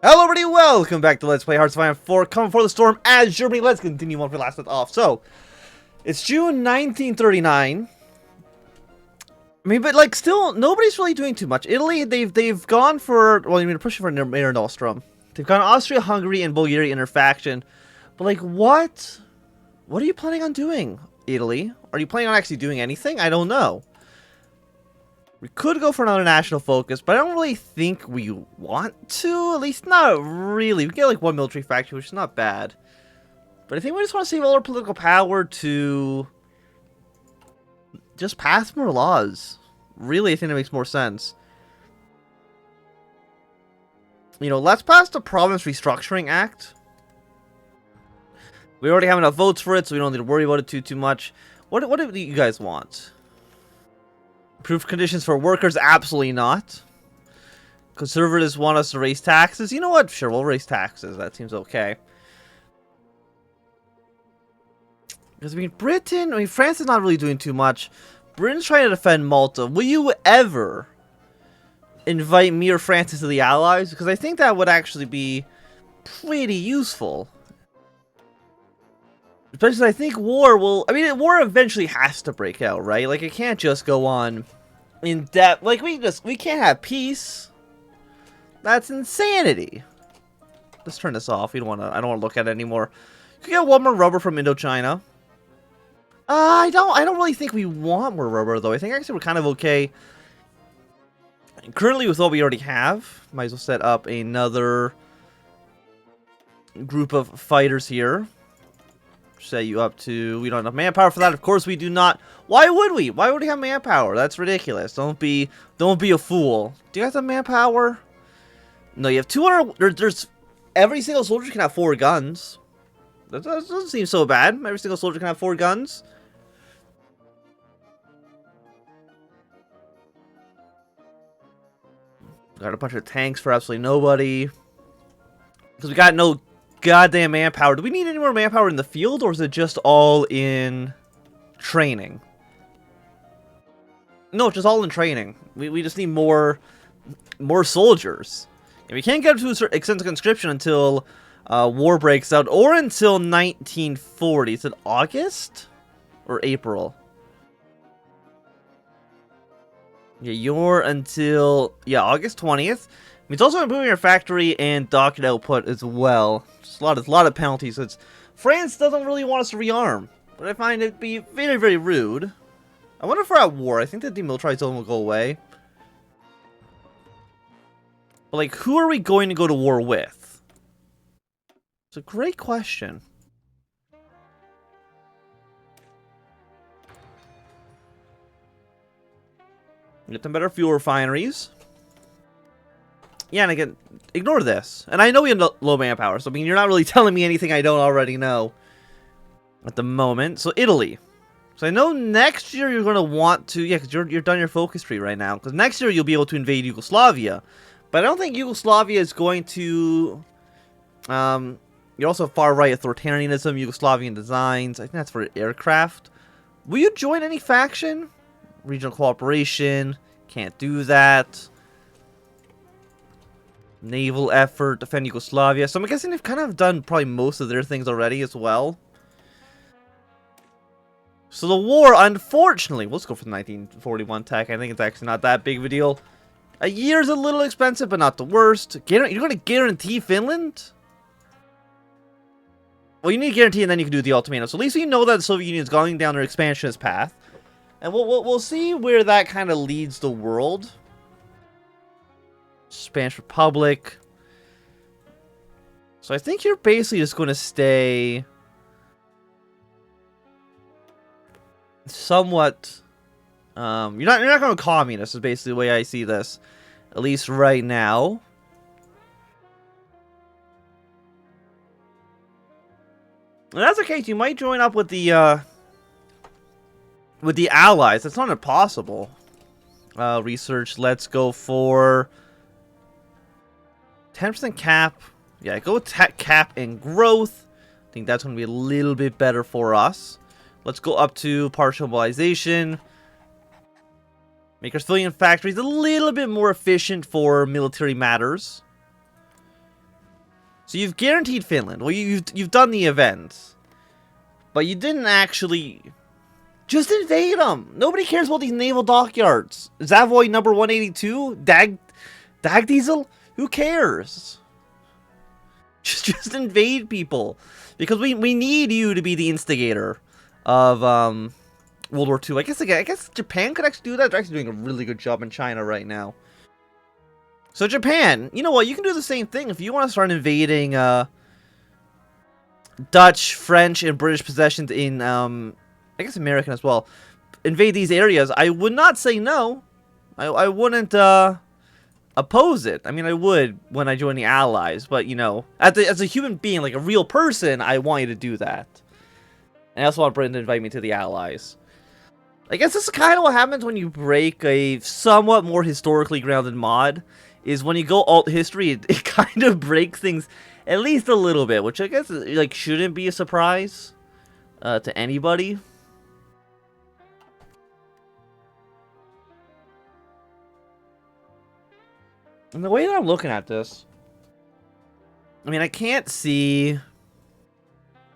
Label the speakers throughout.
Speaker 1: Hello everybody, welcome back to Let's Play Hearts of Iron 4, coming for the storm as Germany. Let's continue on where we last left off. So, it's June 1939. I mean, but like, still, nobody's really doing too much. Italy, they've gone for, well, I mean, pushing for Mare Nostrum. They've gone Austria, Hungary, and Bulgaria interfaction. But like, what are you planning on doing, Italy? Are you planning on actually doing anything? I don't know. We could go for another national focus, but I don't really think we want to. At least not really. We get like one military factory, which is not bad. But I think we just want to save all our political power to just pass more laws. Really, I think that makes more sense. You know, let's pass the Province Restructuring Act. We already have enough votes for it, so we don't need to worry about it too much. What do you guys want? Improved conditions for workers? Absolutely not. Conservatives want us to raise taxes? You know what? Sure, we'll raise taxes. That seems okay. Because, I mean, France is not really doing too much. Britain's trying to defend Malta. Will you ever invite me or France into the Allies? Because I think that would actually be pretty useful. Especially, I think war will... I mean, war eventually has to break out, right? Like, it can't just go on in depth. Like, we can't have peace. That's insanity. Let's turn this off. I don't want to look at it anymore. You can get one more rubber from Indochina. I don't really think we want more rubber, though. I think actually we're kind of okay. Currently, with what we already have, might as well set up another group of fighters here. Set you up to... We don't have enough manpower for that. Of course we do not. Why would we? Why would we have manpower? That's ridiculous. Don't be a fool. Do you guys have manpower? No, you have 200... There's... Every single soldier can have 4 guns. That doesn't seem so bad. Every single soldier can have 4 guns. Got a bunch of tanks for absolutely nobody. Because we got no goddamn manpower. Do we need any more manpower in the field, or is it just all in training? No, it's just all in training. We just need more soldiers. And we can't get to a certain extent of conscription until war breaks out, or until 1940. Is it August or April? Yeah, you're until August 20th. It's also improving your factory and docket output as well. Just a lot of penalties. France doesn't really want us to rearm, but I find it be very, very rude. I wonder if we're at war. I think the demilitarized zone will go away. But like, who are we going to go to war with? It's a great question. Get them better fuel refineries. Yeah, and again, ignore this. And I know we have low manpower, so I mean, you're not really telling me anything I don't already know at the moment. So Italy. So I know next year you're going to want to, yeah, because you're done your focus tree right now. Because next year you'll be able to invade Yugoslavia. But I don't think Yugoslavia is going to, you're also far-right authoritarianism, Yugoslavian designs. I think that's for aircraft. Will you join any faction? Regional cooperation. Can't do that. Naval effort, defend Yugoslavia. So I'm guessing they've kind of done probably most of their things already as well. So the war, unfortunately, let's go for the 1941 tech. I think it's actually not that big of a deal. A year's a little expensive, but not the worst. You're going to guarantee Finland? Well, you need a guarantee, and then you can do the ultimatum. So at least you know that the Soviet Union is going down their expansionist path. And we'll see where that kind of leads the world. Spanish Republic. So I think you're basically just going to stay somewhat. You're not going to communist. Is basically the way I see this, at least right now. And that's the case. You might join up with the Allies. That's not impossible. Research. Let's go for 10% cap. Yeah, go with cap and growth. I think that's going to be a little bit better for us. Let's go up to partial mobilization. Make our civilian factories a little bit more efficient for military matters. So you've guaranteed Finland. Well, you've done the event. But you didn't actually... Just invade them! Nobody cares about these naval dockyards. Zavoy number 182? Dag Diesel? Who cares? Just invade people. Because we need you to be the instigator of World War II. I guess Japan could actually do that. They're actually doing a really good job in China right now. So Japan, you know what? You can do the same thing. If you want to start invading Dutch, French, and British possessions in, I guess American as well, invade these areas, I would not say no. I wouldn't oppose it. I mean, I would when I join the Allies, but, you know, as a human being, like a real person, I want you to do that. And I also want Britain to invite me to the Allies. I guess this is kind of what happens when you break a somewhat more historically grounded mod, is when you go alt history, it kind of breaks things at least a little bit, which I guess like shouldn't be a surprise to anybody. And the way that I'm looking at this, I mean, I can't see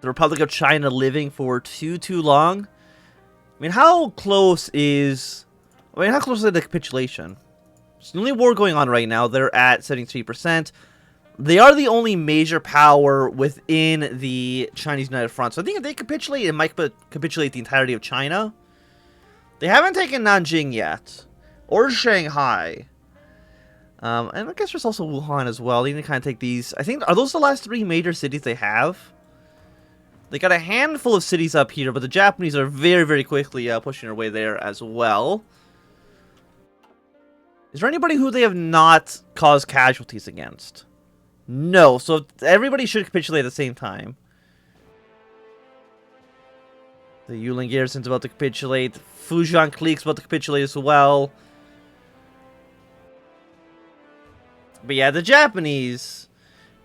Speaker 1: the Republic of China living for too long. I mean, how close is the capitulation? It's the only war going on right now. They're at 73%. They are the only major power within the Chinese United Front. So I think if they capitulate, it might capitulate the entirety of China. They haven't taken Nanjing yet. Or Shanghai. And I guess there's also Wuhan as well. They need to kind of take these. I think, are those the last 3 major cities they have? They got a handful of cities up here, but the Japanese are very quickly pushing their way there as well. Is there anybody who they have not caused casualties against? No, so everybody should capitulate at the same time. The Yulin Garrison's about to capitulate. Fujian Clique's about to capitulate as well. But yeah, the Japanese,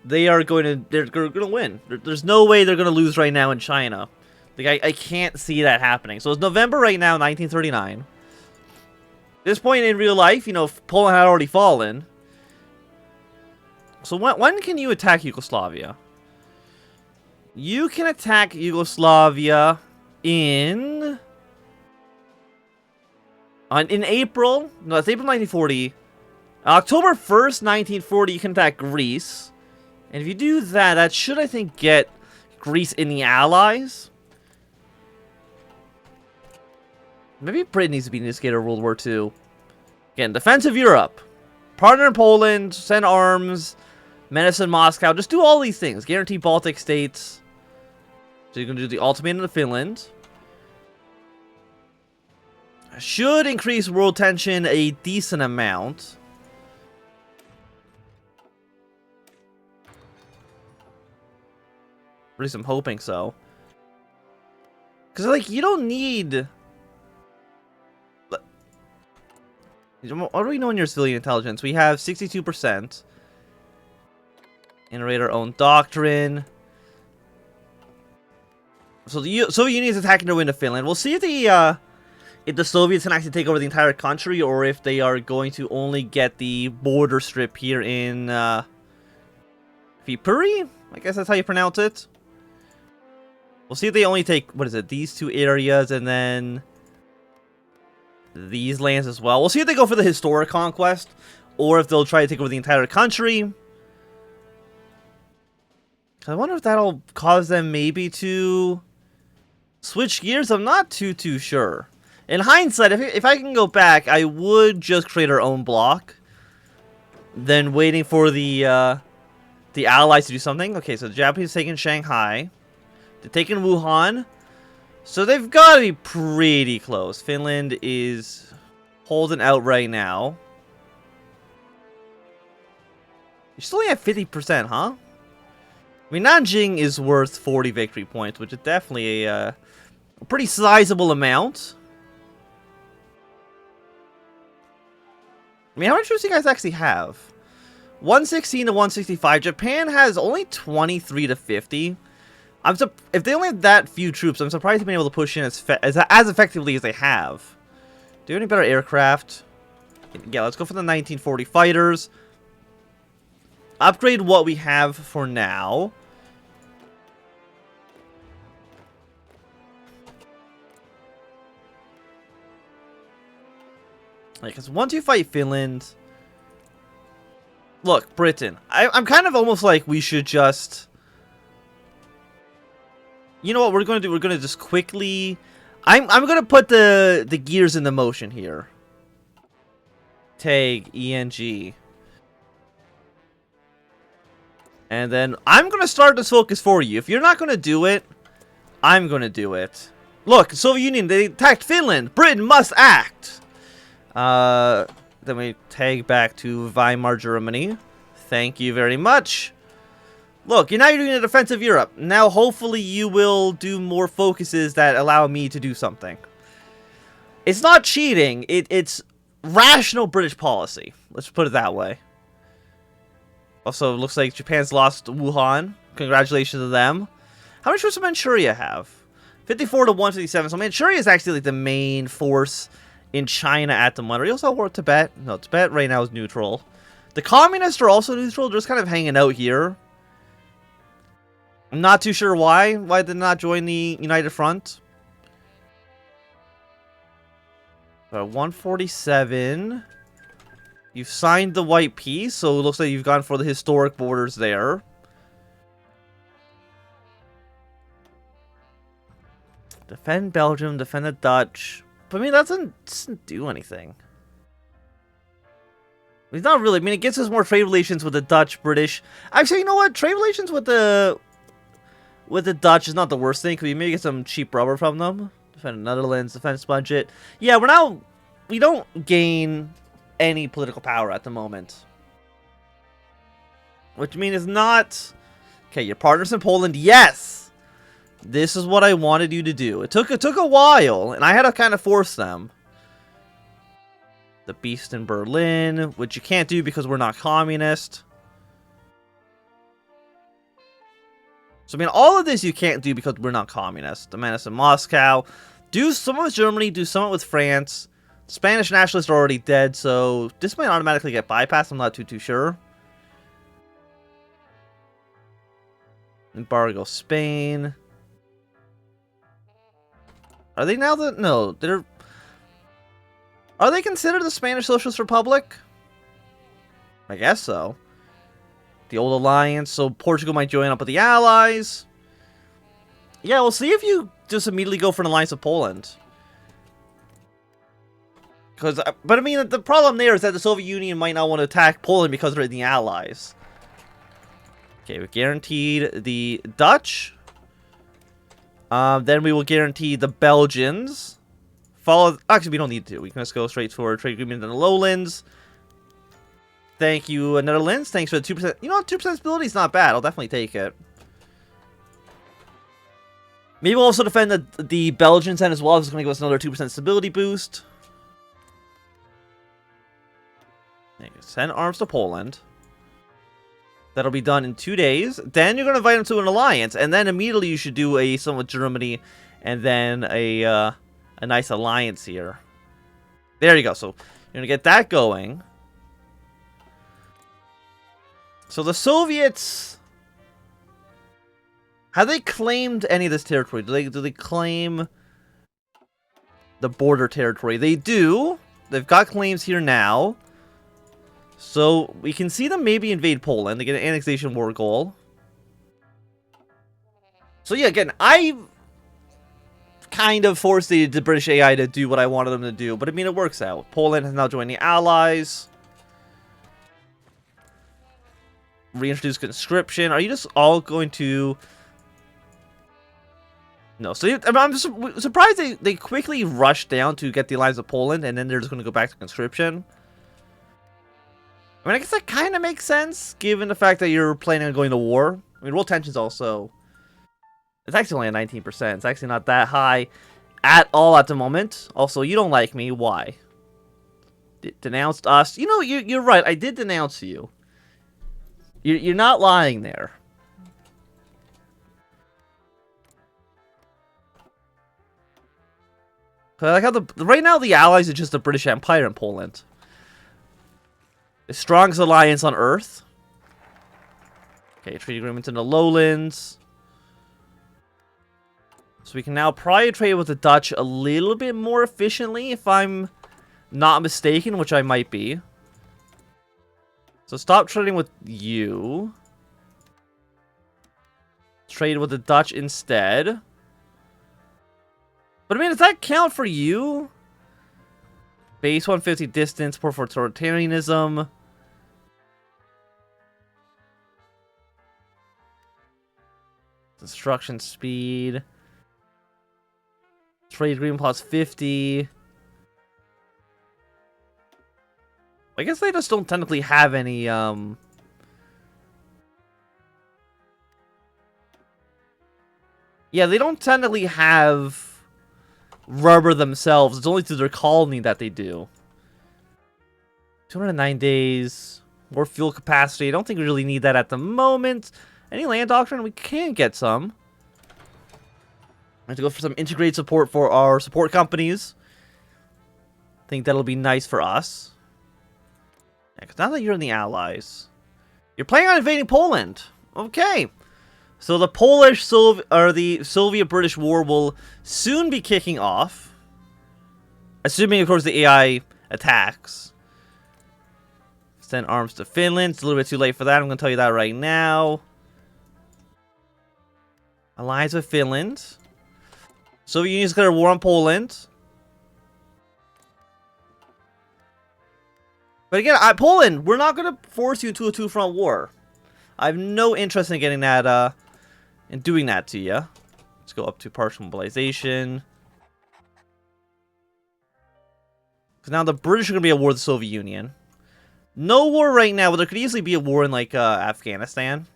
Speaker 1: they're going to win. There's no way they're going to lose right now in China. Like, I can't see that happening. So it's November right now, 1939. At this point in real life, you know, Poland had already fallen. So when can you attack Yugoslavia? You can attack Yugoslavia in April. No, it's April 1940. October 1st, 1940, you can attack Greece. And if you do that, that should, I think, get Greece in the Allies. Maybe Britain needs to be an instigator of World War II. Again, defense of Europe. Partner in Poland, send arms, menace in Moscow. Just do all these things. Guarantee Baltic states. So you're going to do the ultimatum to Finland. Should increase world tension a decent amount. At least I'm hoping so. Because, like, you don't need... What do we know in your civilian intelligence? We have 62%. Iterate our own doctrine. So the Soviet Union is attacking their way into Finland. We'll see if the Soviets can actually take over the entire country, or if they are going to only get the border strip here in Viipuri? I guess that's how you pronounce it. We'll see if they only take, what is it, these 2 areas, and then these lands as well. We'll see if they go for the historic conquest, or if they'll try to take over the entire country. I wonder if that'll cause them maybe to switch gears. I'm not too sure. In hindsight, if I can go back, I would just create our own block, then waiting for the Allies to do something. Okay, so the Japanese taking Shanghai. They're taking Wuhan. So they've got to be pretty close. Finland is holding out right now. You're still only at 50%, huh? I mean, Nanjing is worth 40 victory points, which is definitely a pretty sizable amount. I mean, how many troops do you guys actually have? 116 to 165. Japan has only 23 to 50. If they only have that few troops, I'm surprised they've been able to push in as effectively as they have. Do you have any better aircraft? Yeah, let's go for the 1940 fighters. upgrade what we have for now. Like, because once you fight Finland... Look, Britain. I'm kind of almost like we should just... You know what we're going to do? We're going to just quickly... I'm going to put the gears into motion here. Tag, ENG. And then I'm going to start this focus for you. If you're not going to do it, I'm going to do it. Look, Soviet Union, they attacked Finland. Britain must act. Then we tag back to Weimar, Germany. Thank you very much. Look, now you're doing a defense of Europe. Now, hopefully, you will do more focuses that allow me to do something. It's not cheating. It's rational British policy. Let's put it that way. Also, it looks like Japan's lost Wuhan. Congratulations to them. How many troops does Manchuria have? 54 to 157. So Manchuria is actually like the main force in China at the moment. We also have war with Tibet. No, Tibet right now is neutral. The communists are also neutral. They're just kind of hanging out here. I'm not too sure why. Why did they not join the United Front? 147. You've signed the White Peace, so it looks like you've gone for the historic borders there. Defend Belgium, defend the Dutch. But I mean, that doesn't do anything. It's not really. I mean, it gets us more trade relations with the Dutch, British. Actually, you know what? Trade relations with the Dutch is not the worst thing, because we may get some cheap rubber from them. Defend the Netherlands, defense budget. Yeah, we don't gain any political power at the moment. Which means it's not... Okay, your partners in Poland, yes! This is what I wanted you to do. It took a while, and I had to kind of force them. The Beast in Berlin, which you can't do because we're not communist. So, I mean, all of this you can't do because we're not communist. The menace in Moscow. Do some with Germany, do some with France. Spanish nationalists are already dead, so this might automatically get bypassed. I'm not too sure. Embargo Spain. Are they now the... No, they're... Are they considered the Spanish Socialist Republic? I guess so. The old alliance, so Portugal might join up with the Allies. Yeah, we'll see if you just immediately go for an alliance with Poland. But I mean, the problem there is that the Soviet Union might not want to attack Poland because they're in the Allies. Okay, we guaranteed the Dutch. Then we will guarantee the Belgians. Actually, we don't need to. We can just go straight for a trade agreement in the lowlands. Thank you, Netherlands. Thanks for the 2%. You know, 2% stability is not bad. I'll definitely take it. Maybe we'll also defend the Belgians then as well. This is going to give us another 2% stability boost. Send arms to Poland. That'll be done in 2 days. Then you're going to invite them to an alliance. And then immediately you should do some with Germany. And then a nice alliance here. There you go. So you're going to get that going. So the Soviets... Have they claimed any of this territory? Do they claim the border territory? They do. They've got claims here now. So we can see them maybe invade Poland. They get an annexation war goal. So yeah, again, I kind of forced the British AI to do what I wanted them to do. But I mean, it works out. Poland has now joined the Allies. Reintroduce conscription. Are you just all going to... No, so I'm surprised they quickly rushed down to get the alliance of Poland, and then they're just going to go back to conscription. I mean, I guess that kind of makes sense, given the fact that you're planning on going to war. I mean, world tension's also... It's actually only at 19%. It's actually not that high at all at the moment. Also, you don't like me. Why? Denounced us. You know, you're right. I did denounce you. You're not lying there. I like how right now the Allies are just the British Empire and Poland. The strongest alliance on Earth. Okay, trade agreements in the lowlands. So we can now probably trade with the Dutch a little bit more efficiently, if I'm not mistaken, which I might be. So stop trading with you. Trade with the Dutch instead. But I mean, does that count for you? Base 150 distance, support for authoritarianism. Construction speed. Trade agreement plus 50. I guess they just don't technically have any, Yeah, they don't technically have rubber themselves. It's only through their colony that they do. 209 days. More fuel capacity. I don't think we really need that at the moment. Any land doctrine? We can get some. I have to go for some integrated support for our support companies. I think that'll be nice for us. Yeah, because now that you're in the Allies, you're planning on invading Poland. Okay. So the the Soviet-British War will soon be kicking off. Assuming, of course, the AI attacks. Send arms to Finland. It's a little bit too late for that. I'm going to tell you that right now. Alliance with Finland. Soviet Union's declared war on Poland. But again, Poland, we're not going to force you into a two-front war. I have no interest in getting that, in doing that to you. Let's go up to partial mobilization. Because now the British are going to be at war with the Soviet Union. No war right now, but there could easily be a war in, like, Afghanistan.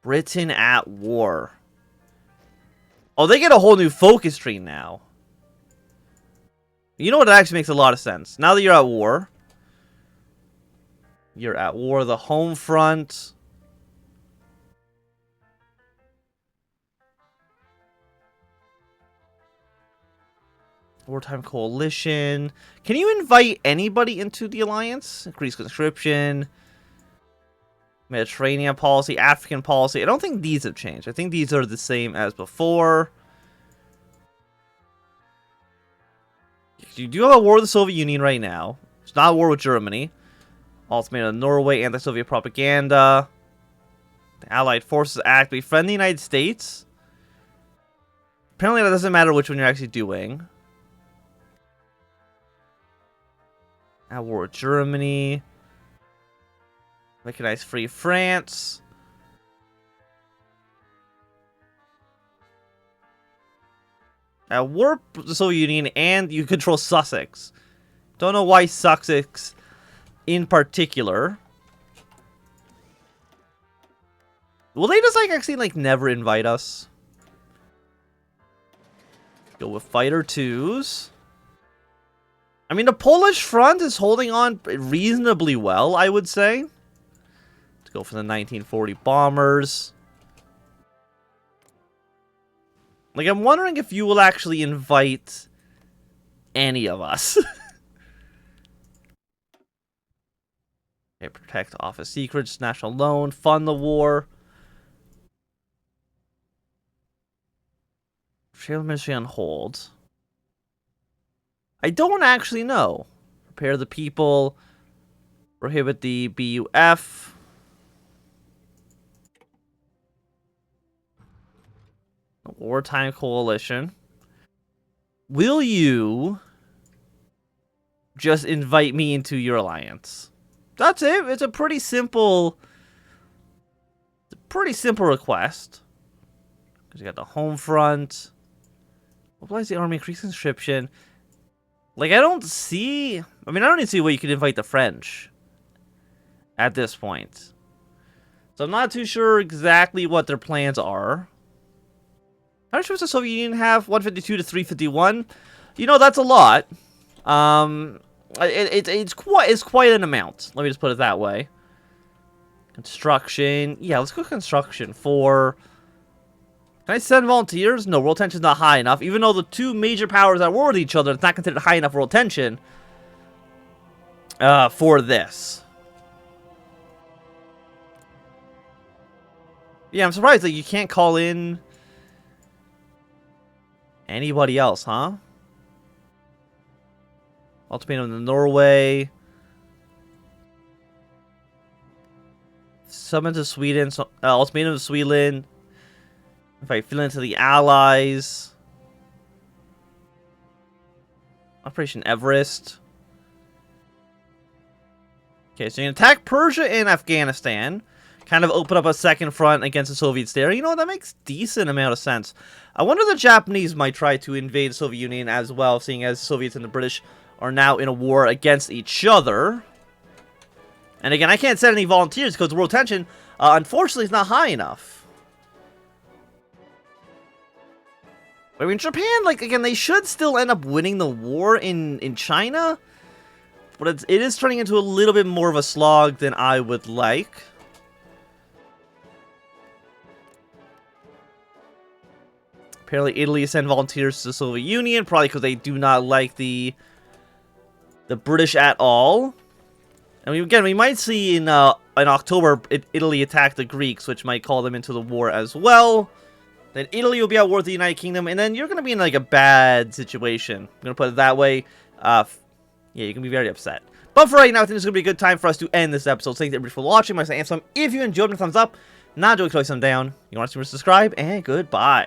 Speaker 1: Britain at war. Oh, they get a whole new focus tree now. You know what? It actually makes a lot of sense. Now that you're at war. You're at war. The home front. Wartime Coalition. Can you invite anybody into the alliance? Increase conscription. Mediterranean policy. African policy. I don't think these have changed. I think these are the same as before. You do have a war with the Soviet Union right now. It's not a war with Germany. Ultimatum of Norway. Anti-Soviet propaganda. The Allied Forces Act. We friend the United States. Apparently that doesn't matter which one you're actually doing. At war with Germany. Recognize Free France. At war with the Soviet Union, and you control Sussex. Don't know why Sussex in particular. Will they just, like, actually, like, never invite us? Go with Fighter 2s. I mean, the Polish front is holding on reasonably well, I would say. Let's go for the 1940 bombers. Like, I'm wondering if you will actually invite any of us. Okay, protect office secrets, national loan, fund the war. Trail ministry on hold. I don't actually know. Prepare the people. Prohibit the BUF. Wartime Coalition. Will you just invite me into your alliance? That's it. It's a pretty simple request. Because you got the home front. Mobilize the army, increase conscription. Like, I don't even see where you could invite the French at this point. So I'm not too sure exactly what their plans are. How much does the Soviet Union have? 152 to 351. You know, that's a lot. It's quite an amount. Let me just put it that way. Construction. Yeah, let's go construction for... Can I send volunteers? No, world tension's not high enough. Even though the two major powers are at war with each other, it's not considered high enough world tension for this. Yeah, I'm surprised that you can't call in anybody else, huh? Ultimatum to Norway. Summon to Sweden. Ultimatum to Sweden. Invite Finland to the Allies. Operation Everest. Okay, so you can attack Persia and Afghanistan. Kind of open up a second front against the Soviets there. You know what? That makes decent amount of sense. I wonder if the Japanese might try to invade the Soviet Union as well, seeing as the Soviets and the British are now in a war against each other. And again, I can't send any volunteers because the world tension, unfortunately, is not high enough. I mean, Japan, like, again, they should still end up winning the war in China. But it is turning into a little bit more of a slog than I would like. Apparently, Italy sent volunteers to the Soviet Union, probably because they do not like the British at all. I mean, again, we might see in October, Italy attack the Greeks, which might call them into the war as well. Then Italy will be at war with the United Kingdom, and then you're going to be in, like, a bad situation. I'm going to put it that way. Yeah, you can be very upset. But for right now, I think it's going to be a good time for us to end this episode. Thanks everybody for watching. My name is Sam. If you enjoyed, a thumbs up. Not enjoyed, click some down. You want to subscribe, and goodbye.